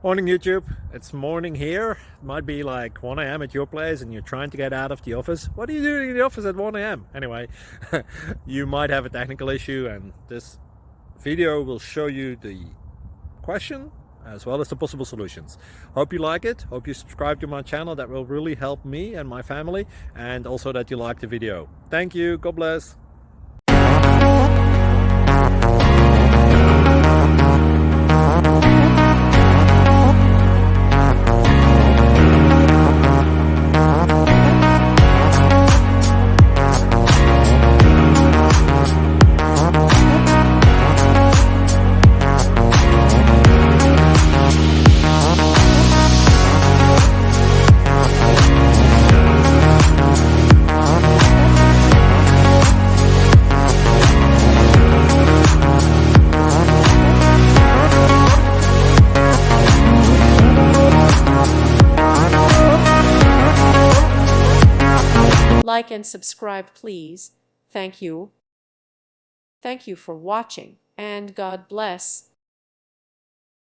Morning YouTube, it's morning here. It might be like 1 a.m. at your place and you're trying to get out of the office. What are you doing in the office at 1 a.m.? Anyway, you might have a technical issue and this video will show you the question as well as the possible solutions. Hope you like it, hope you subscribe to my channel. That will really help me and my family, and also that you like the video. Thank you, God bless. Like and subscribe, please. Thank you. Thank you for watching, and God bless.